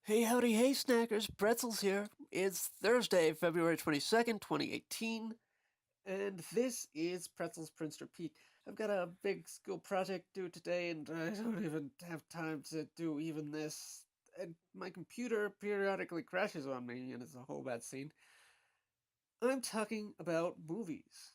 Hey, howdy, hey, snackers, Pretzels here. It's Thursday, February 22nd, 2018, and this is Pretzels Prince Repeat. I've got a big school project due today, and I don't even have time to do even this. And my computer periodically crashes on me, and it's a whole bad scene. I'm talking about movies.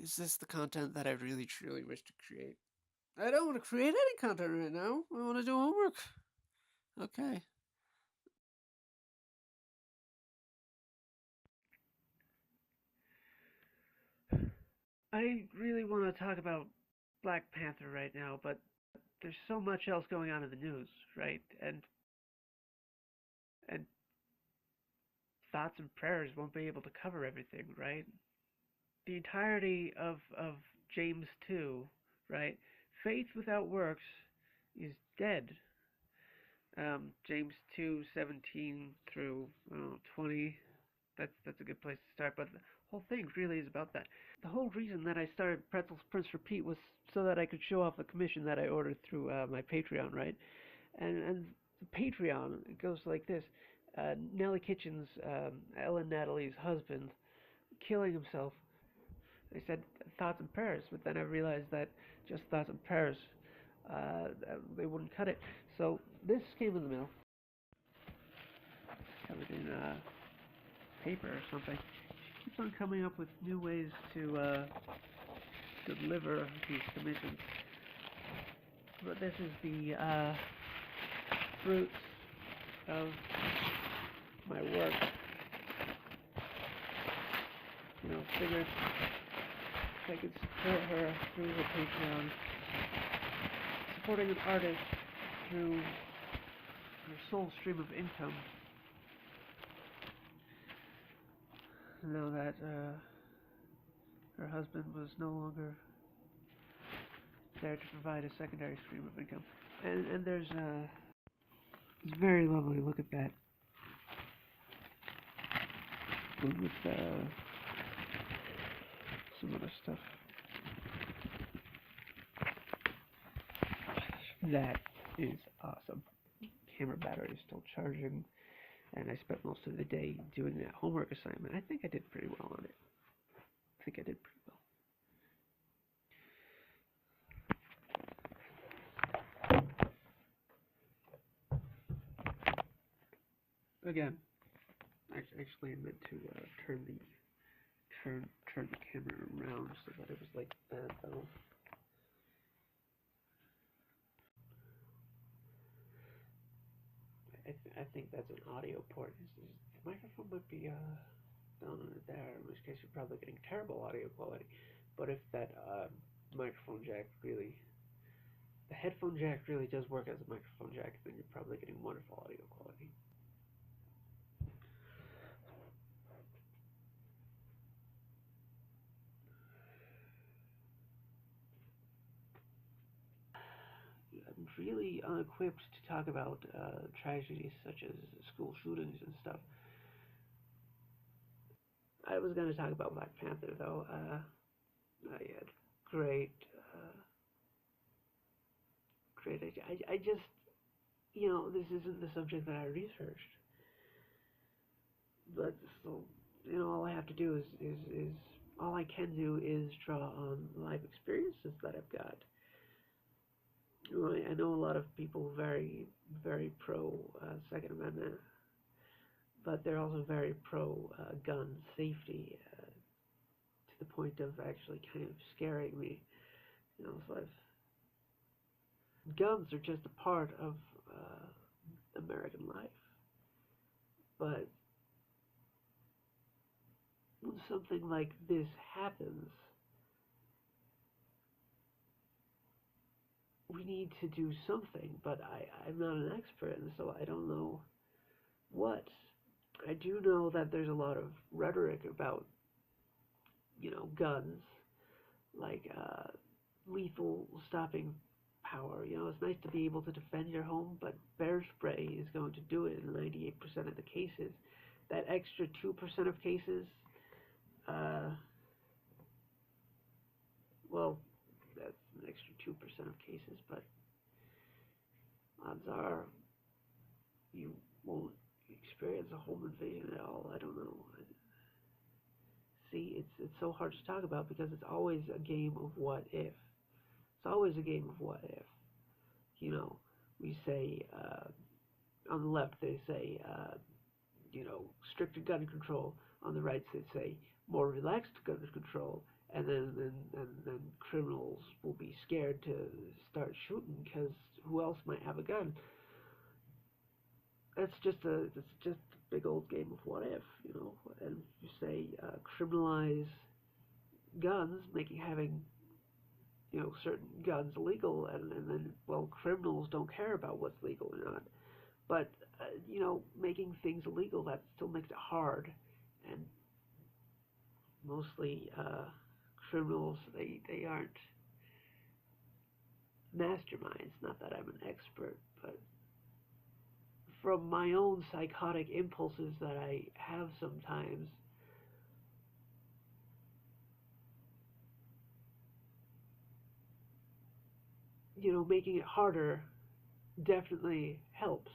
Is this the content that I really, truly wish to create? I don't want to create any content right now. I want to do homework. Okay. I really want to talk about Black Panther right now, but there's so much else going on in the news, right? And thoughts and prayers won't be able to cover everything, right? The entirety of James 2, right? Faith without works is dead. James 2:17 through 20. That's a good place to start. But the whole thing really is about that. The whole reason that I started Pretzels Prince Repeat was so that I could show off the commission that I ordered through my Patreon, right? And the Patreon, it goes like this: Nellie Kitchen's, Ellen Natalie's husband, killing himself. They said thoughts and prayers, but then I realized that just thoughts and prayers, they wouldn't cut it. So this came in the mail, covered in paper or something. She keeps on coming up with new ways to deliver these commissions. But this is the fruits of my work. Figured if I could support her through the Patreon, supporting an artist through her sole stream of income. Now that her husband was no longer there to provide a secondary stream of income. And there's it's very lovely. Look at that. With some other stuff. That is awesome. Camera battery is still charging, and I spent most of the day doing that homework assignment. I think I did pretty well on it. I think I did pretty well. Again, actually I meant to turn the camera around so that it was like that though. I think that's an audio port. The microphone might be down under there, in which case you're probably getting terrible audio quality. But if that microphone jack really, the headphone jack really does work as a microphone jack, then you're probably getting wonderful audio quality. I'm really unequipped to talk about tragedies such as school shootings and stuff. I was going to talk about Black Panther, though. I had great, great idea. I just, this isn't the subject that I researched. But so, all I have to do is all I can do is draw on life experiences that I've got. I know a lot of people very, very pro Second Amendment, but they're also very pro gun safety to the point of actually kind of scaring me. So guns are just a part of American life, but when something like this happens, we need to do something, but I'm not an expert, and so I don't know what. I do know that there's a lot of rhetoric about, guns, like lethal stopping power. It's nice to be able to defend your home, but bear spray is going to do it in 98% of the cases. That extra 2% of cases, well, that's an extra 2% of cases, but odds are you won't experience a home invasion at all. I don't know. See, it's so hard to talk about because it's always a game of what if. It's always a game of what if. You know, we say on the left they say stricter gun control. On the right they say more relaxed gun control. And then criminals will be scared to start shooting because who else might have a gun? That's just a big old game of what if, And you say criminalize guns, making having certain guns illegal, and then well, criminals don't care about what's legal or not. But making things illegal, that still makes it hard, and mostly criminals, they aren't masterminds. Not that I'm an expert, but from my own psychotic impulses that I have sometimes, making it harder definitely helps.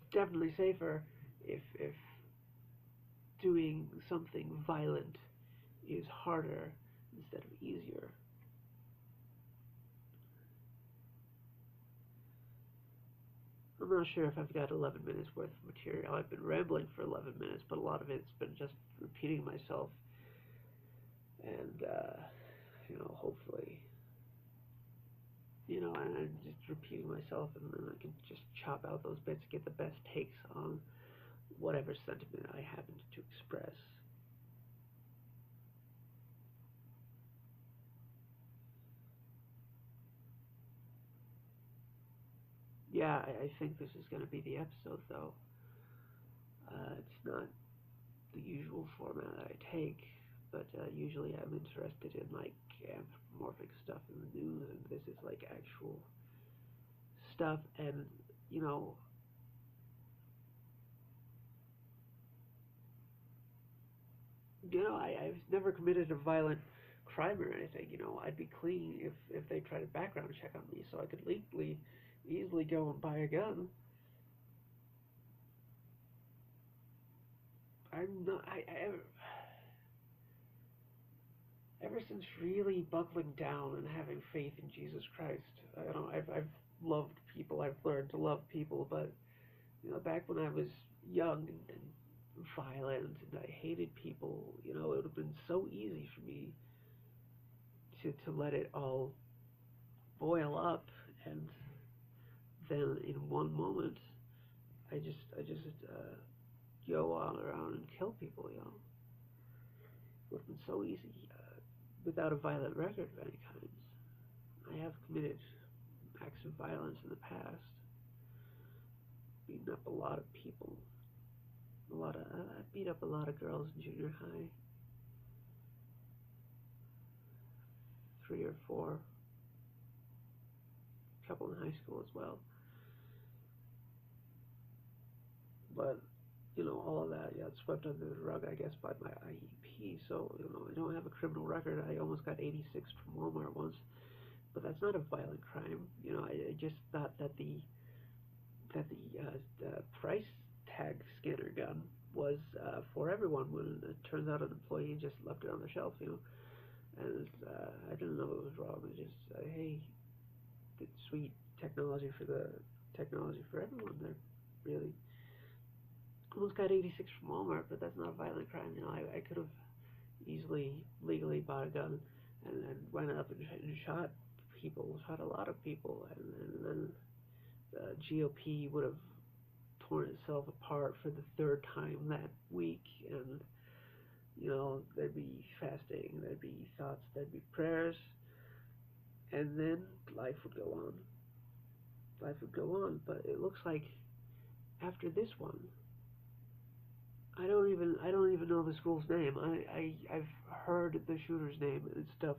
It's definitely safer if doing something violent is harder instead of easier. I'm not sure if I've got 11 minutes worth of material. I've been rambling for 11 minutes, but a lot of it's been just repeating myself. And, hopefully, and I'm just repeating myself, and then I can just chop out those bits, get the best takes on whatever sentiment I happen to express. Yeah, I think this is going to be the episode, though. It's not the usual format that I take, but usually I'm interested in like anthropomorphic stuff in the news, and this is like actual stuff. And you know, I've never committed a violent crime or anything. I'd be clean if they tried a background check on me, so I could legally easily go and buy a gun. I'm not. Ever since really buckling down and having faith in Jesus Christ, I don't know. I've loved people. I've learned to love people, but back when I was young and violent and I hated people, it would have been so easy for me to let it all boil up, and then in one moment, I just go all around and kill people. It would have been so easy without a violent record of any kind. I have committed acts of violence in the past, beaten up a lot of people. I beat up a lot of girls in junior high, 3 or 4, a couple in high school as well. But all of that, yeah, it's swept under the rug, I guess, by my IEP. So I don't have a criminal record. I almost got 86 from Walmart once, but that's not a violent crime. I just thought that the price tag scanner gun was for everyone, when it turns out an employee just left it on the shelf. And I didn't know it was wrong. It just hey, the sweet technology for everyone. They're really almost got 86 from Walmart, but that's not a violent crime. I could have easily legally bought a gun and went up and shot a lot of people, and then the GOP would have torn itself apart for the third time that week, and there'd be fasting, there'd be thoughts, there'd be prayers, and then life would go on. Life would go on, but it looks like after this one, I don't even know the school's name. I've heard the shooter's name and stuff,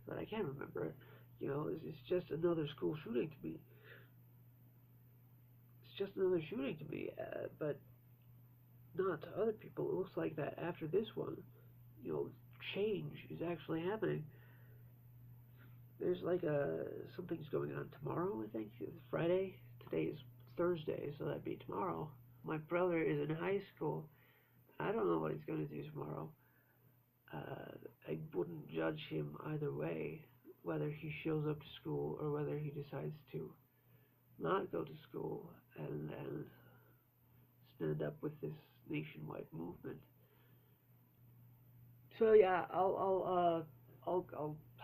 but I can't remember it. It's just another school shooting to me. It's just another shooting to me, but not to other people. It looks like that after this one, change is actually happening. There's like something's going on tomorrow. I think it's Friday. Today is Thursday, so that'd be tomorrow. My brother is in high school. I don't know what he's going to do tomorrow. I wouldn't judge him either way, whether he shows up to school or whether he decides to not go to school and stand up with this nationwide movement. So yeah, I'll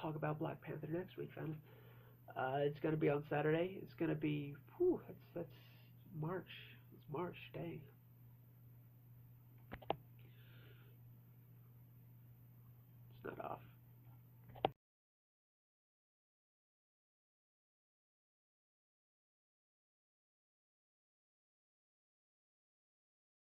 talk about Black Panther next week, then. It's gonna be on Saturday. It's gonna be, whew, that's March. It's March, dang.